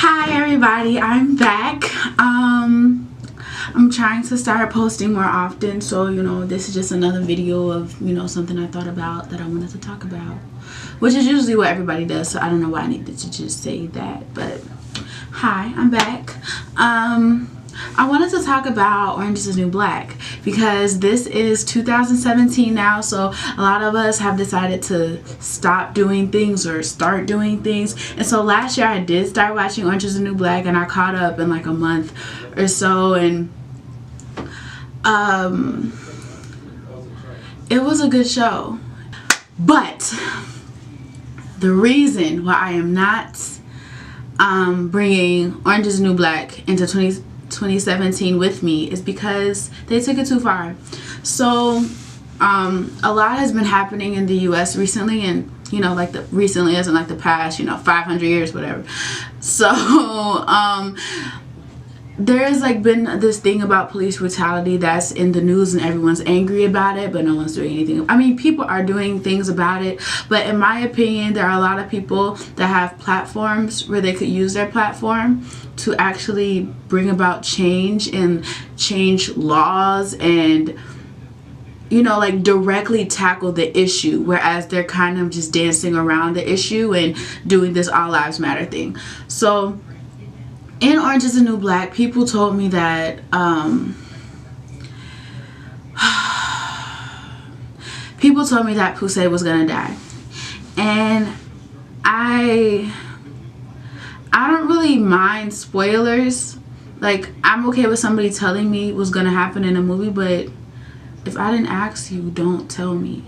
Hi everybody, I'm back. I'm trying to start posting more often, so this is just another video of something I thought about that I wanted to talk about, which is usually what everybody does, so I don't know why I needed to just say that. But hi, I'm back. I wanted to talk about Orange is the New Black because this is 2017 now, so a lot of us have decided to stop doing things or start doing things. And so last year I did start watching Orange is the New Black, and I caught up in like a month or so, and it was a good show. But the reason why I am not bringing Orange is the New Black into 2017 with me is because they took it too far. So a lot has been happening in the US recently, and like the recently as in like the past 500 years, whatever. So there's like been this thing about police brutality that's in the news, and everyone's angry about it, but no one's doing anything. I mean, people are doing things about it, but in my opinion, there are a lot of people that have platforms where they could use their platform to actually bring about change and change laws and like directly tackle the issue, whereas they're kind of just dancing around the issue and doing this all lives matter thing. So in Orange is the New Black, people told me that Poussey was gonna die, and I don't really mind spoilers. Like, I'm okay with somebody telling me what's gonna happen in a movie, but if I didn't ask you, don't tell me.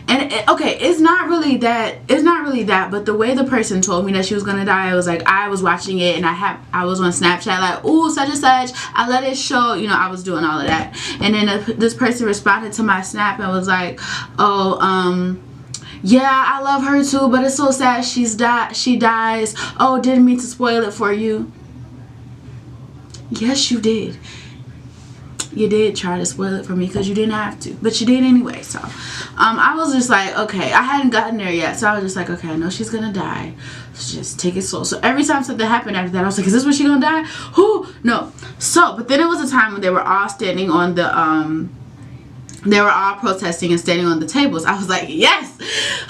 And okay, it's not really that, but the way the person told me that she was gonna die, I was like, I was watching it and I was on Snapchat like, ooh, such and such, I let it show, I was doing all of that. And then this person responded to my snap and was like, oh, yeah, I love her too, but it's so sad she dies. Oh, didn't mean to spoil it for you. Yes, you did. You did try to spoil it for me because you didn't have to, but you did anyway. So I was just like, okay, I hadn't gotten there yet, so I was just like, okay, I know she's gonna die, so just take it slow. So every time something happened after that, I was like, is this when she's gonna die? Who? No. So but then it was a time when they were all standing on the they were all protesting and standing on the tables. I was like, yes,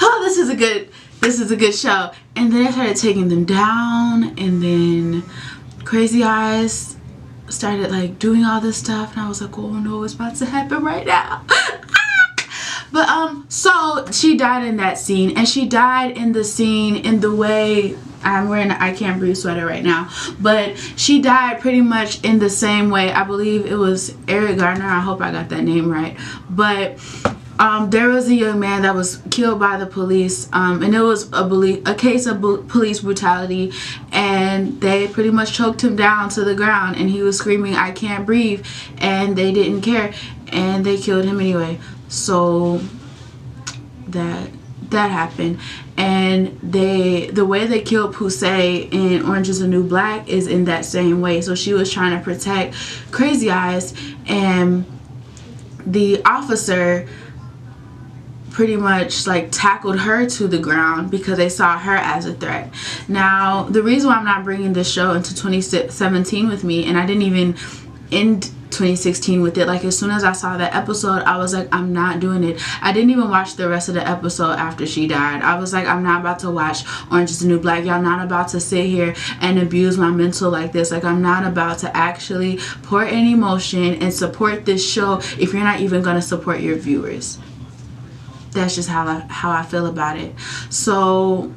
oh, this is a good show. And then I started taking them down, and then Crazy Eyes started like doing all this stuff, and I was like, oh no, it's about to happen right now. But so she died in that scene, and she died in the scene in the way I'm wearing an I Can't Breathe sweater right now, but she died pretty much in the same way. I believe it was Eric Garner, I hope I got that name right, but there was a young man that was killed by the police, and it was a case of police brutality, and they pretty much choked him down to the ground, and he was screaming, I can't breathe, and they didn't care, and they killed him anyway. So that happened. And the way they killed Poussey in Orange is the New Black is in that same way. So she was trying to protect Crazy Eyes, and the officer pretty much like tackled her to the ground because they saw her as a threat. Now, the reason why I'm not bringing this show into 2017 with me, and I didn't even end 2016 with it, like as soon as I saw that episode, I was like, I'm not doing it. I didn't even watch the rest of the episode after she died. I was like, I'm not about to watch Orange is the New Black. Y'all not about to sit here and abuse my mental like this. Like, I'm not about to actually pour in emotion and support this show if you're not even going to support your viewers. That's just how I feel about it. So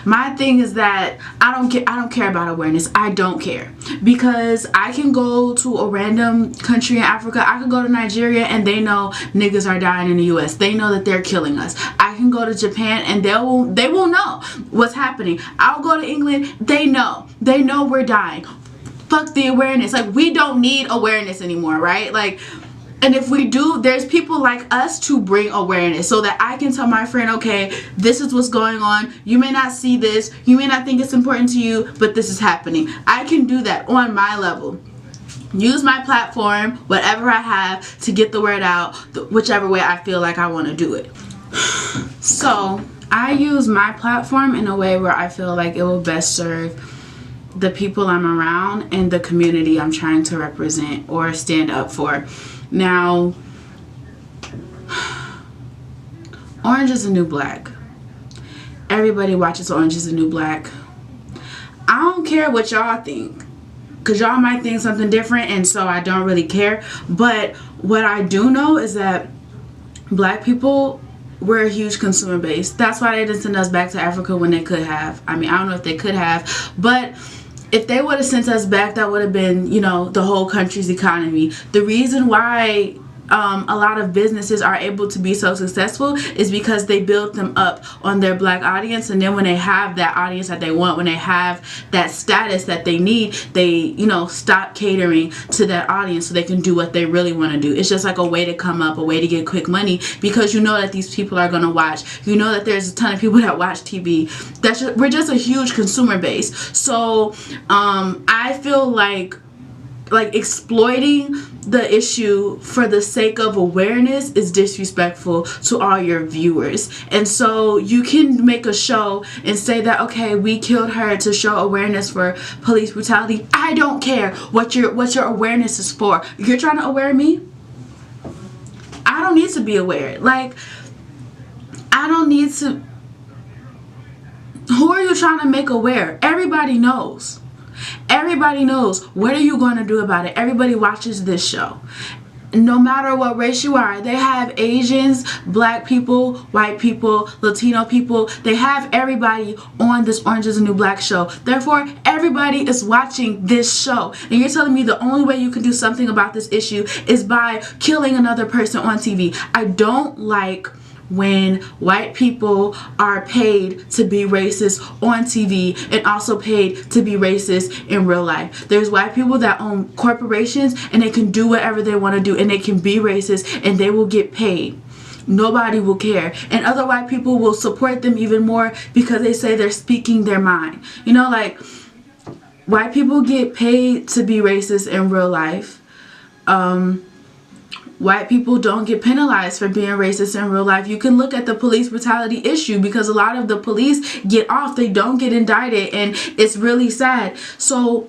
my thing is that I don't care about awareness. I don't care, because I can go to a random country in Africa. I could go to Nigeria and they know niggas are dying in the US. They know that they're killing us. I can go to Japan and they will know what's happening. I'll go to England. They know we're dying. Fuck the awareness. Like, we don't need awareness anymore, right? Like, and if we do, there's people like us to bring awareness so that I can tell my friend, okay, this is what's going on. You may not see this. You may not think it's important to you, but this is happening. I can do that on my level. Use my platform, whatever I have, to get the word out, whichever way I feel like I want to do it. So I use my platform in a way where I feel like it will best serve the people I'm around and the community I'm trying to represent or stand up for. Now, Orange is the New Black. Everybody watches Orange is the New Black. I don't care what y'all think, because y'all might think something different, and so I don't really care. But what I do know is that black people, we're a huge consumer base. That's why they didn't send us back to Africa when they could have. I mean, I don't know if they could have, but if they would have sent us back, that would have been, you know, the whole country's economy. The reason why a lot of businesses are able to be so successful is because they build them up on their black audience, and then when they have that audience that they want, when they have that status that they need, they, you know, stop catering to that audience so they can do what they really want to do. It's just like a way to come up, a way to get quick money, because you know that these people are going to watch. You know that there's a ton of people that watch TV. We're just a huge consumer base. So I feel like exploiting the issue for the sake of awareness is disrespectful to all your viewers. And so you can make a show and say that, okay, we killed her to show awareness for police brutality. I don't care what your awareness is for. You're trying to aware me? I don't need to be aware. Like, I don't need to. Who are you trying to make aware? Everybody knows. Everybody knows. What are you going to do about it? Everybody watches this show. No matter what race you are, they have Asians, black people, white people, Latino people. They have everybody on this Orange is the New Black show. Therefore, everybody is watching this show. And you're telling me the only way you can do something about this issue is by killing another person on TV. I don't like when white people are paid to be racist on TV and also paid to be racist in real life. There's white people that own corporations and they can do whatever they want to do, and they can be racist and they will get paid. Nobody will care. And other white people will support them even more because they say they're speaking their mind. You know, like, white people get paid to be racist in real life. White people don't get penalized for being racist in real life. You can look at the police brutality issue, because a lot of the police get off. They don't get indicted, and it's really sad. So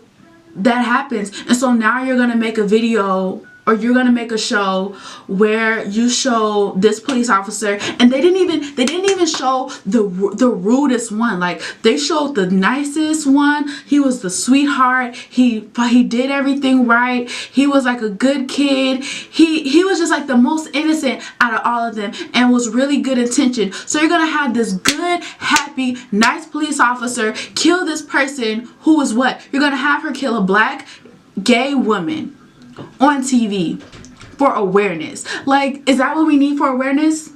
that happens. And so now you're going to make a video, or you're going to make a show where you show this police officer, and they didn't even show the rudest one. Like, they showed the nicest one. He was the sweetheart. He did everything right. He was like a good kid. He was just like the most innocent out of all of them, and was really good intention. So you're going to have this good, happy, nice police officer kill this person who is what? You're going to have her kill a black gay woman on TV for awareness. Like, is that what we need for awareness?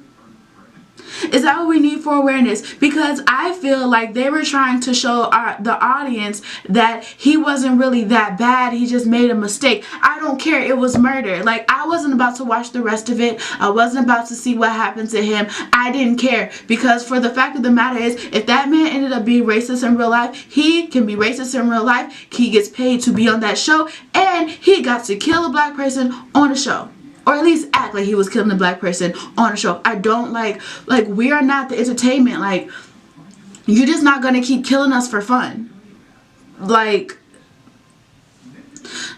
Is that what we need for awareness? Because I feel like they were trying to show the audience that he wasn't really that bad. He just made a mistake. I don't care. It was murder. Like, I wasn't about to watch the rest of it. I wasn't about to see what happened to him. I didn't care, because for the fact of the matter is, if that man ended up being racist in real life, he can be racist in real life. He gets paid to be on that show, and he got to kill a black person on a show. Or at least act like he was killing a black person on a show. I don't like we are not the entertainment. Like, you're just not going to keep killing us for fun. Like,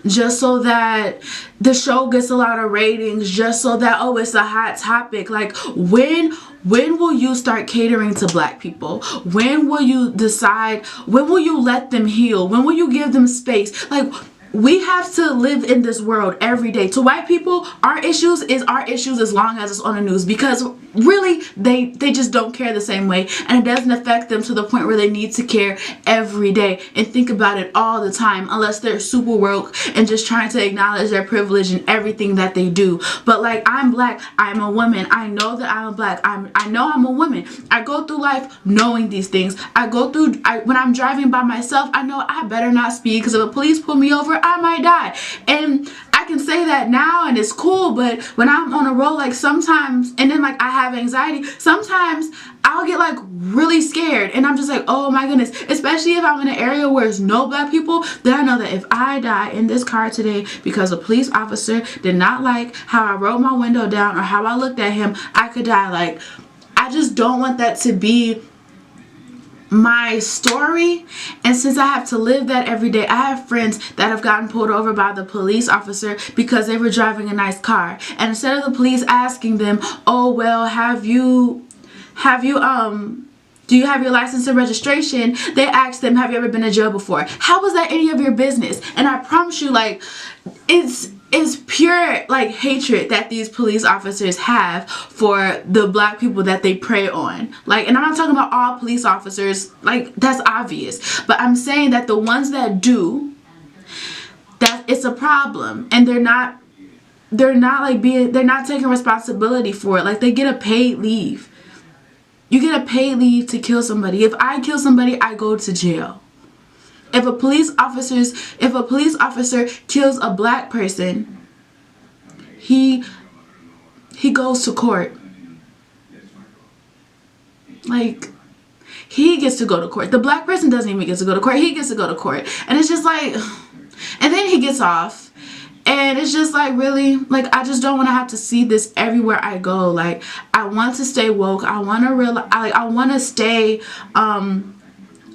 just so that the show gets a lot of ratings, just so that, oh, it's a hot topic. Like, when will you start catering to black people? When will you decide? When will you let them heal? When will you give them space? Like, we have to live in this world every day. To white people, our issues is our issues as long as it's on the news, because really they just don't care the same way, and it doesn't affect them to the point where they need to care every day and think about it all the time, unless they're super woke and just trying to acknowledge their privilege in everything that they do. But like, I'm black, I'm a woman, I know that I'm black, I know I'm a woman. I go through life knowing these things. When I'm driving by myself, I know I better not speed, because if a police pull me over, I might die. And I can say that now and it's cool, but when I'm on a road, like, sometimes, and then like I have anxiety, sometimes I'll get like really scared, and I'm just like, oh my goodness, especially if I'm in an area where there's no black people. Then I know that if I die in this car today because a police officer did not like how I rolled my window down or how I looked at him, I could die. Like, I just don't want that to be my story. And since I have to live that every day, I have friends that have gotten pulled over by the police officer because they were driving a nice car, and instead of the police asking them, oh well, do you have your license and registration, they asked them, have you ever been to jail before? How was that any of your business? And I promise you, like, it's pure, like, hatred that these police officers have for the black people that they prey on. Like, and I'm not talking about all police officers, like, that's obvious, but I'm saying that the ones that do, that it's a problem, and they're not taking responsibility for it. Like, they get a paid leave. You get a paid leave to kill somebody. If I kill somebody, I go to jail. If a police officer kills a black person, he goes to court. Like, he gets to go to court. The black person doesn't even get to go to court. He gets to go to court. And it's just like, and then he gets off. And it's just like, really, like, I just don't want to have to see this everywhere I go. Like, I want to stay woke. I want to stay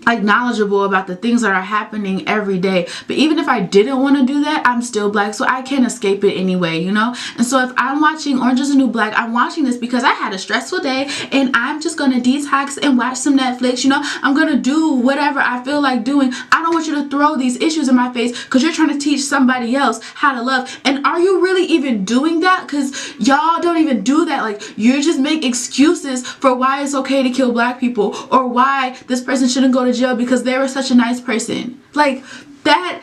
like knowledgeable about the things that are happening every day. But even if I didn't want to do that, I'm still black, so I can't escape it anyway, you know. And so if I'm watching Orange Is the New Black, I'm watching this because I had a stressful day and I'm just gonna detox and watch some Netflix, you know. I'm gonna do whatever I feel like doing. I don't want you to throw these issues in my face because you're trying to teach somebody else how to love. And are you really even doing that? Because y'all don't even do that. Like, you just make excuses for why it's okay to kill black people, or why this person shouldn't go to jail because they were such a nice person. Like, that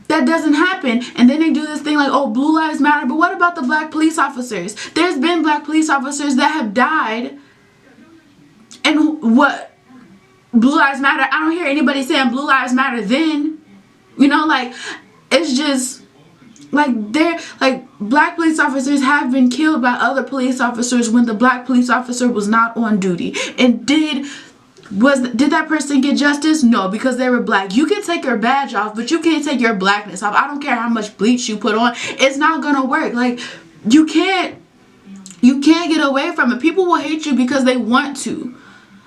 doesn't happen. And then they do this thing like, oh, blue lives matter. But what about the black police officers? There's been black police officers that have died, and what, blue lives matter? I don't hear anybody saying blue lives matter then, you know. Like, it's just like, they're like, black police officers have been killed by other police officers when the black police officer was not on duty. And did that person get justice? No, because they were black. You can take your badge off, but you can't take your blackness off. I don't care how much bleach you put on. It's not gonna work. Like, you can't get away from it. People will hate you because they want to.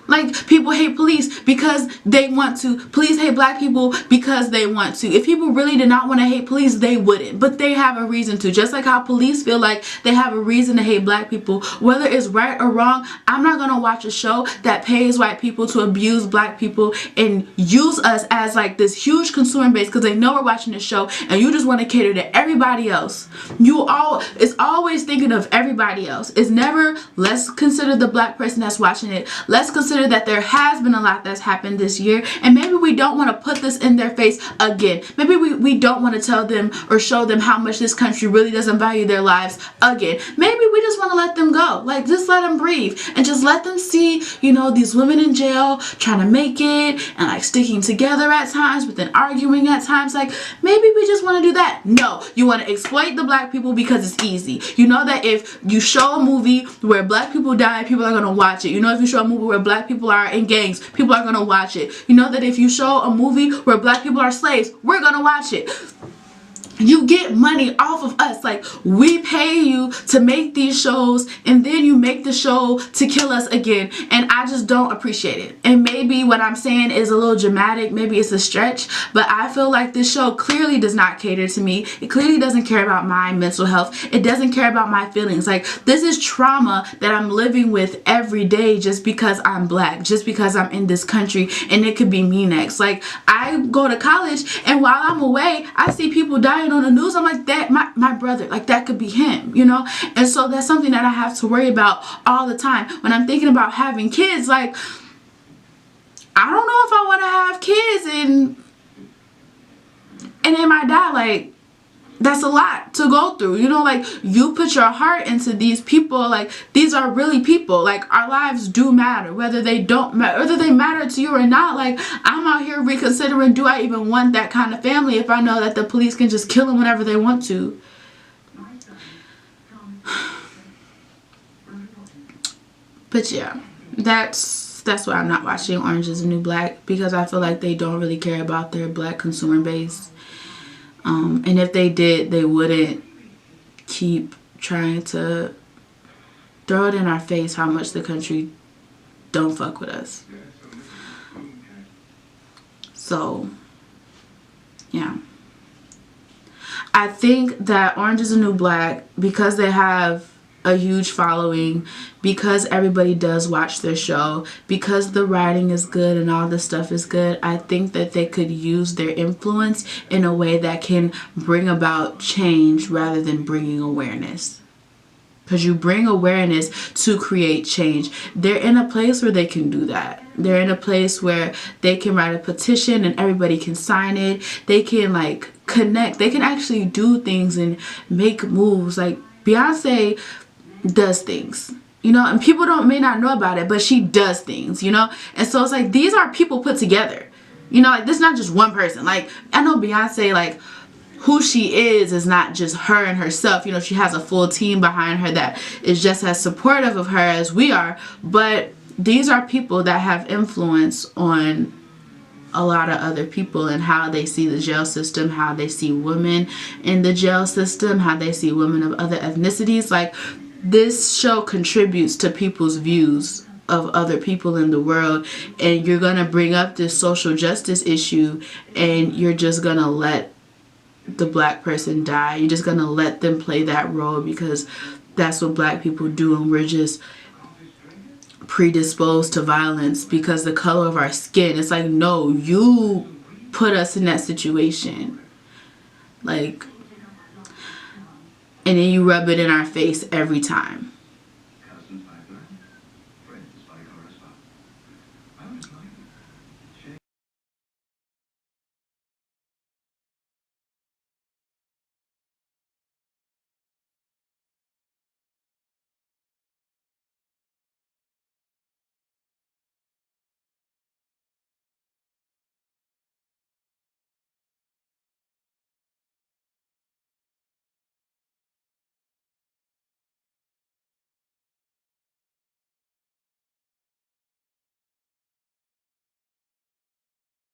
Like, people hate police because they want to. Police hate black people because they want to. If people really did not want to hate police, they wouldn't. But they have a reason to. Just like how police feel like they have a reason to hate black people. Whether it's right or wrong, I'm not going to watch a show that pays white people to abuse black people and use us as like this huge consumer base because they know we're watching this show and you just want to cater to everybody else. It's always thinking of everybody else. It's never, let's consider the black person that's watching it. Let's consider that there has been a lot that's happened this year, and maybe we don't want to put this in their face again. Maybe we don't want to tell them or show them how much this country really doesn't value their lives again. Maybe we just want to let them go. Like, just let them breathe and just let them see, you know, these women in jail trying to make it and like sticking together at times, but then arguing at times. Like, maybe we just want to do that. No, you want to exploit the black people because it's easy. You know that if you show a movie where black people die, people are going to watch it. You know, if you show a movie where black people are in gangs, people are going to watch it. You know that if you show a movie where black people are slaves, we're going to watch it. You get money off of us. Like, we pay you to make these shows, and then you make the show to kill us again. And I just don't appreciate it. And maybe what I'm saying is a little dramatic, maybe it's a stretch, but I feel like this show clearly does not cater to me. It clearly doesn't care about my mental health. It doesn't care about my feelings. Like, this is trauma that I'm living with every day just because I'm black, just because I'm in this country, and it could be me next. Like, I go to college, and while I'm away, I see people dying on the news. I'm like, that my brother, like, that could be him, you know. And so that's something that I have to worry about all the time when I'm thinking about having kids. Like, I don't know if I want to have kids and they might die. Like, that's a lot to go through, you know. Like, you put your heart into these people. Like, these are really people. Like, our lives do matter, whether they don't matter, whether they matter to you or not. Like, I'm out here reconsidering, do I even want that kind of family if I know that the police can just kill them whenever they want to? But yeah, that's why I'm not watching Orange Is the New Black, because I feel like they don't really care about their black consumer base. And if they did, they wouldn't keep trying to throw it in our face how much the country don't fuck with us. So, yeah. I think that Orange is the New Black, because they have a huge following, because everybody does watch their show, because the writing is good and all this stuff is good, I think that they could use their influence in a way that can bring about change rather than bringing awareness. Because you bring awareness to create change. They're in a place where they can do that. They're in a place where they can write a petition and everybody can sign it. They can like connect. They can actually do things and make moves. Like Beyonce does things, you know, and people may not know about it, but she does things, you know. And so it's like, these are people put together, you know, like this is not just one person. Like I know Beyonce, like who she is not just her and herself, you know. She has a full team behind her that is just as supportive of her as we are, but these are people that have influence on a lot of other people and how they see the jail system, how they see women in the jail system, how they see women of other ethnicities. Like this show contributes to people's views of other people in the world, and you're gonna bring up this social justice issue and you're just gonna let the black person die. You're just gonna let them play that role because that's what black people do, and we're just predisposed to violence because the color of our skin. It's like, no, you put us in that situation, like, and then you rub it in our face every time.